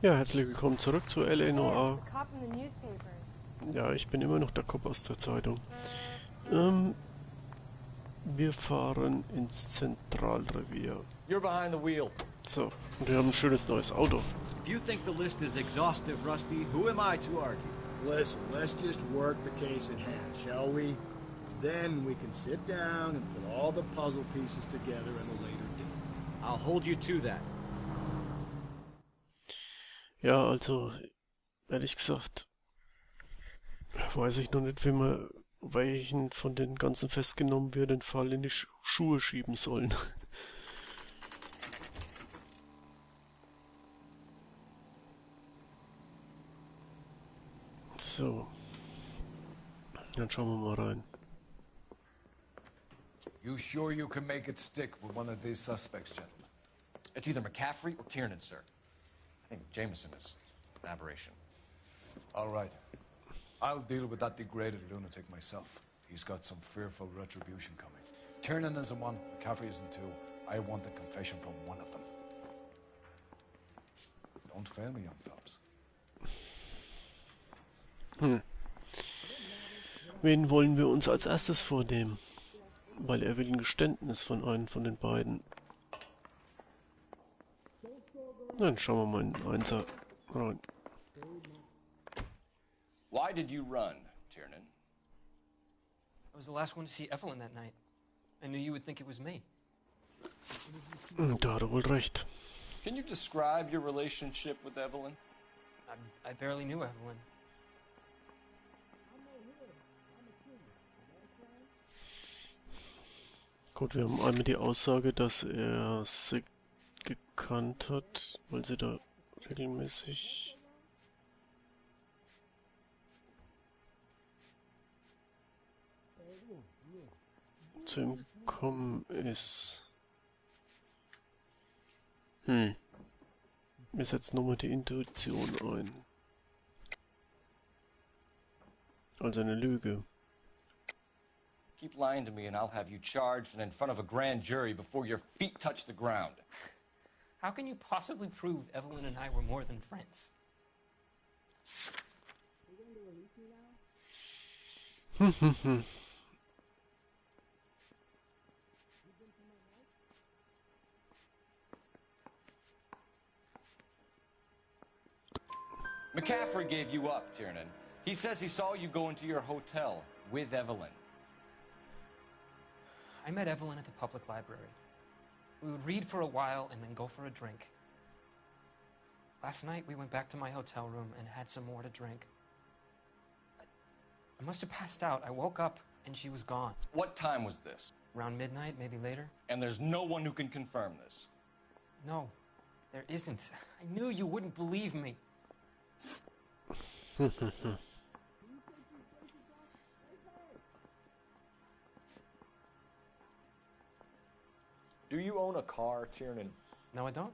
Ja, herzlich willkommen zurück zu LA Noire. Ja, ich bin immer noch der Cop aus der Zeitung. Ähm, wir fahren ins Zentralrevier. You're behind the wheel. So, und wir haben ein schönes neues Auto. If you think the list is exhaustive, Rusty, who am I to argue? Listen, let's just work the case at hand, shall we? Then we can sit down and put all the puzzle pieces together at a later date. I'll hold you to that. Ja, also, ehrlich gesagt, weiß ich noch nicht, wie wir welchen von den ganzen festgenommen wir den Fall in die Schuhe schieben sollen. So. Dann schauen wir mal rein. You sure you can make it stick with one of these suspects, gentlemen? It's either McCaffrey or Tiernan, sir. I think Jameson is an aberration. All right. I'll deal with that degraded lunatic myself. He's got some fearful retribution coming. Tiernan isn't one, McCaffrey isn't two. I want a confession from one of them. Don't fail me, young Phelps. Wen wollen wir uns als erstes vornehmen? Weil er will ein Geständnis von einem von den beiden. Dann schauen wir mal in den Einser rein. Why did you run, Tiernan? I was the last one to see Evelyn that night. I knew you would think it was me. Da hat er wohl recht. Can you describe your relationship with Evelyn? I barely knew Evelyn. Gut, wir haben einmal die Aussage, dass er sie gekannt hat, weil sie da regelmäßig zu ihm gekommen ist. Wir setzen nochmal die Intuition ein. Also eine Lüge. Keep lying to me and I'll have you charged and in front of a grand jury before your feet touch the ground. How can you possibly prove Evelyn and I were more than friends? McCaffrey gave you up, Tiernan. He says he saw you go into your hotel with Evelyn. I met Evelyn at the public library. We would read for a while and then go for a drink. Last night, we went back to my hotel room and had some more to drink. I must have passed out. I woke up and she was gone. What time was this? Around midnight, maybe later? And there's no one who can confirm this. No, there isn't. I knew you wouldn't believe me. Do you own a car, Tiernan? No, I don't.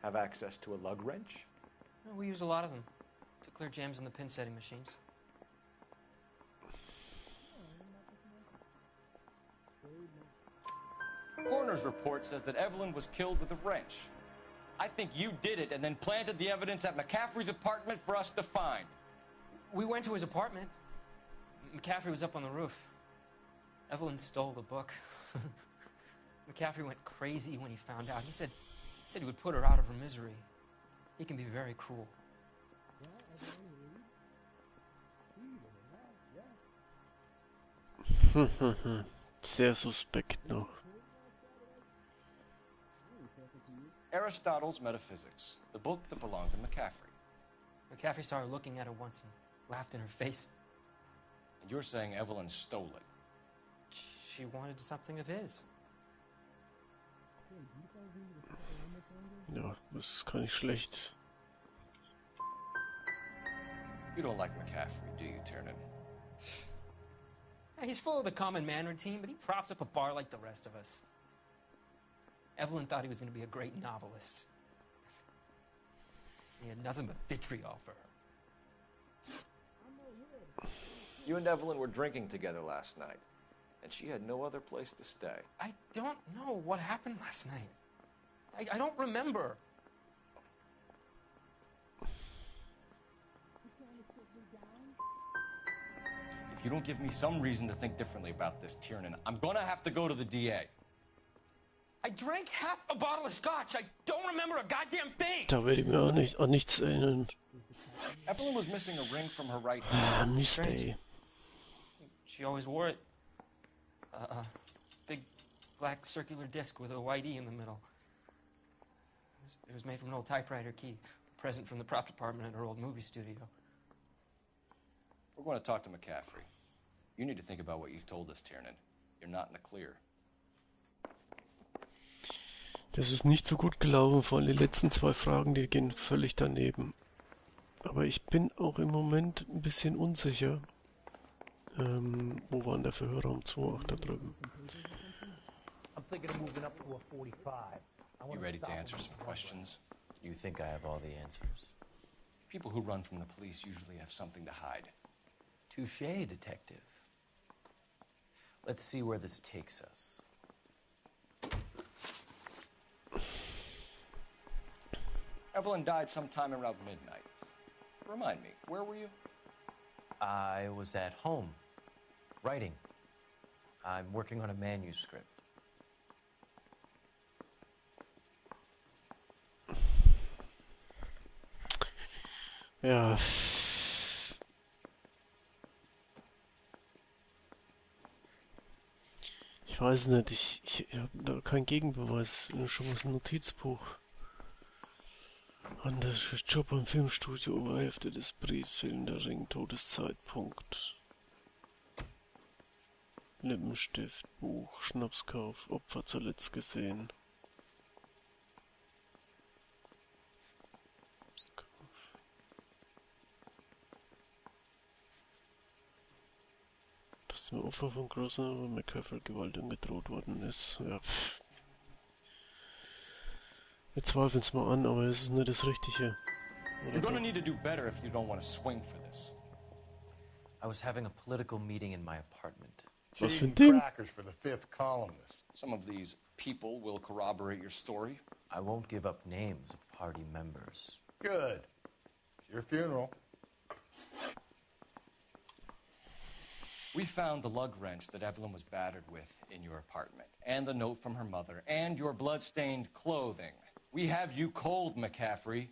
Have access to a lug wrench? No, we use a lot of them to clear jams in the pin setting machines. Coroner's report says that Evelyn was killed with a wrench. I think you did it and then planted the evidence at McCaffrey's apartment for us to find. We went to his apartment. McCaffrey was up on the roof. Evelyn stole the book. McCaffrey went crazy when he found out. He said he would put her out of her misery. He can be very cruel. Sehr suspekt noch. Aristotle's Metaphysics, the book that belonged to McCaffrey. McCaffrey saw her looking at her once and laughed in her face. And you're saying Evelyn stole it. She wanted something of his. Ja, das ist gar nicht schlecht. You don't like McCaffrey, do you, Tiernan? He's full of the common man routine, but he props up a bar like the rest of us. Evelyn thought he was going to be a great novelist. He had nothing but vitriol for her. You and Evelyn were drinking together last night, and she had no other place to stay. I don't know what happened last night. I don't remember. If you don't give me some reason to think differently about this, Tiernan, I'm gonna have to go to the DA. I drank half a bottle of scotch. I don't remember a goddamn thing. Da werde ich mir auch nicht an nichts erinnern. Evelyn was missing a ring from her right hand. Mist, ey. She always wore it. Big black circular disc with a white E in the middle. It was made from an old typewriter key. A present from the prop department at her old movie studio. We're going to talk to McCaffrey. You need to think about what you've told us, Tiernan. You're not in the clear. Das ist nicht so gut gelaufen, vor allem die letzten 2 Fragen, die gehen völlig daneben. Aber ich bin auch im Moment ein bisschen unsicher. Wo war denn der Verhörraum 2? Ach, da drüben. You ready to answer some questions? You think I have all the answers? People who run from the police usually have something to hide. Touché, detective. Let's see where this takes us. Evelyn died sometime around midnight. Remind me, where were you? I was at home, writing. I'm working on a manuscript. Ja. Ich weiß nicht, ich habe da keinen Gegenbeweis. Schon was ein Notizbuch. Anderer Job am Filmstudio, Oberhälfte des Brieffilms, der Ring, Todeszeitpunkt. Lippenstift, Buch, Schnapskauf, Opfer zuletzt gesehen. Dass dem Opfer von großen McCaffrey Gewalt angedroht worden ist. Ja, pff. Wir zweifeln es mal an, aber es ist nicht das Richtige. You're gonna need to do better if you don't want to swing for this. I was having a political meeting in my apartment. Was für ein Ding? Crackers for the 5th columnist. Some of these people will corroborate your story. I won't give up names of party members. Good. It's your funeral. We found the lug wrench that Evelyn was battered with in your apartment, and the note from her mother, and your blood-stained clothing. We have you cold, McCaffrey.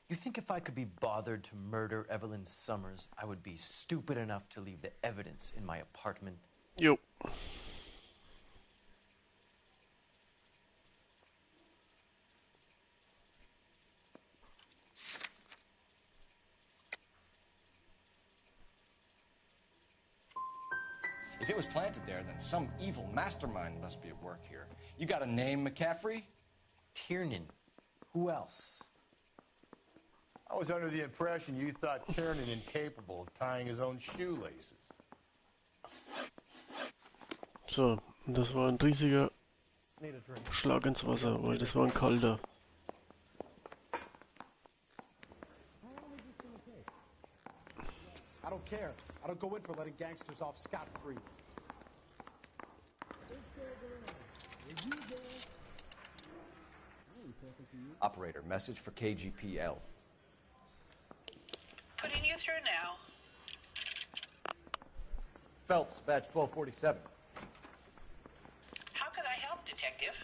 You think if I could be bothered to murder Evelyn Summers, I would be stupid enough to leave the evidence in my apartment? Jo. If it was planted there, then some evil mastermind must be at work here. You got a name, McCaffrey? Tiernan. Who else? I was under the impression you thought Tiernan incapable of tying his own shoelaces. So, das war ein riesiger Schlag ins Wasser, weil das war ein kalter. I don't care. I don't go in for letting gangsters off scot-free. Operator, message for KGPL. Putting you through now. Phelps, badge 1247. How can I help, Detective?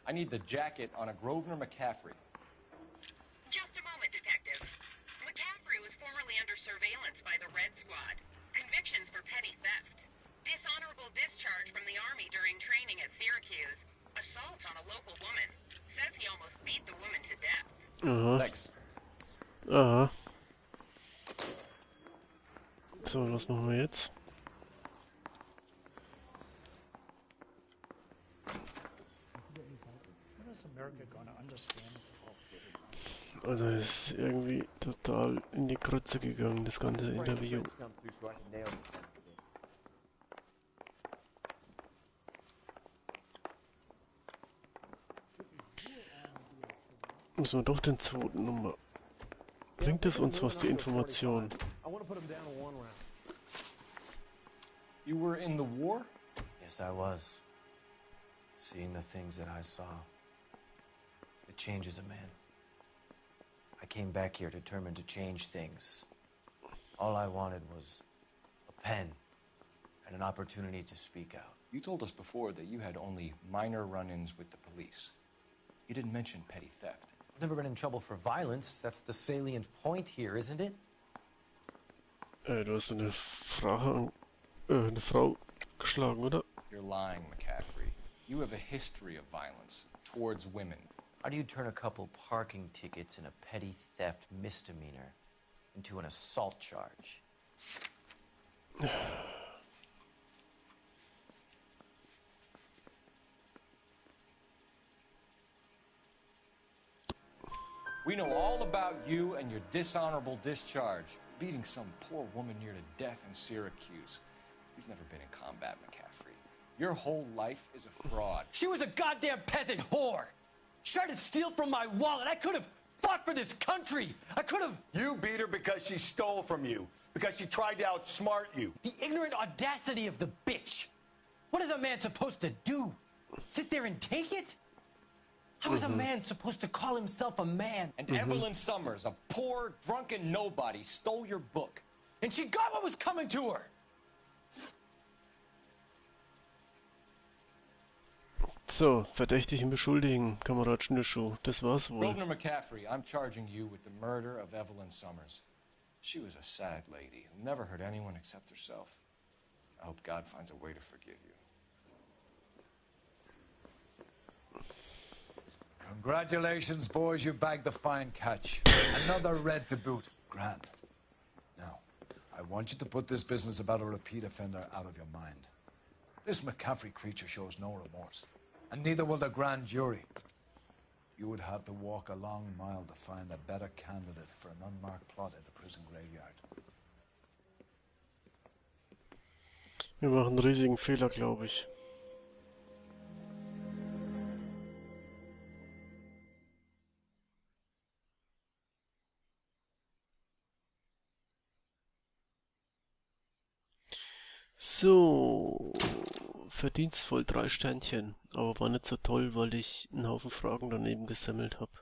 I need the jacket on a Grosvenor McCaffrey. Just a moment, Detective. McCaffrey was formerly under surveillance by the Red Squad. Convictions for petty theft. Dishonorable discharge from the Army during training at Syracuse. Assault on a local woman. Says he almost beat the woman to death. Aha. Thanks. Aha. So, was machen wir jetzt? Also es ist irgendwie total in die Krütze gegangen, das ganze Interview. Müssen wir doch den zweiten Nummer. Bringt es uns was, die Information? You were in the war? Yes, I was. Seeing the things that I saw. It changes a man. I came back here determined to change things. All I wanted was pen and an opportunity to speak out. You told us before that you had only minor run-ins with the police. You didn't mention petty theft. I've never been in trouble for violence. That's the salient point here, isn't it? Du hast eine Frau geschlagen, oder? You're lying, McCaffrey. You have a history of violence towards women. How do you turn a couple parking tickets and a petty theft misdemeanor into an assault charge? We know all about you and your dishonorable discharge, beating some poor woman near to death in Syracuse. You've never been in combat, McCaffrey. Your whole life is a fraud. She was a goddamn peasant whore! She tried to steal from my wallet. I could have fought for this country. I could have... You beat her because she stole from you, because she tried to outsmart you. The ignorant audacity of the bitch. What is a man supposed to do? Sit there and take it? How is a man supposed to call himself a man? And Evelyn Summers, a poor, drunken nobody, stole your book. And she got what was coming to her. So, Verdächtigen beschuldigen, Kamerad Schnürschuh. Das war's wohl. Governor McCaffrey, I'm charging you with the murder of Evelyn Summers. She was a sad lady who never hurt anyone except herself. I hope God finds a way to forgive you. Congratulations, boys, you bagged the fine catch. Another red to boot. Grand. Now, I want you to put this business about a repeat offender out of your mind. This McCaffrey creature shows no remorse, and neither will the grand jury. You would have to walk a long mile to find a better candidate for an unmarked plot in the prison graveyard. Wir machen einen riesigen Fehler, glaube ich. So, verdienstvoll 3 Sternchen, aber war nicht so toll, weil ich einen Haufen Fragen daneben gesammelt habe.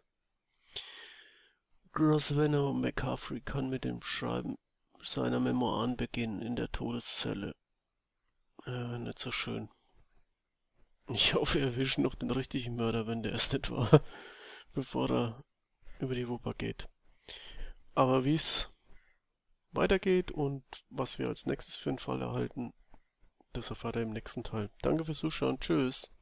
Grosvenor McCaffrey kann mit dem Schreiben seiner Memoiren beginnen in der Todeszelle. Nicht so schön. Ich hoffe, er erwischt noch den richtigen Mörder, wenn der es nicht war, bevor er über die Wupper geht. Aber wie es weitergeht und was wir als nächstes für einen Fall erhalten, das erfahrt ihr im nächsten Teil. Danke fürs Zuschauen. Tschüss.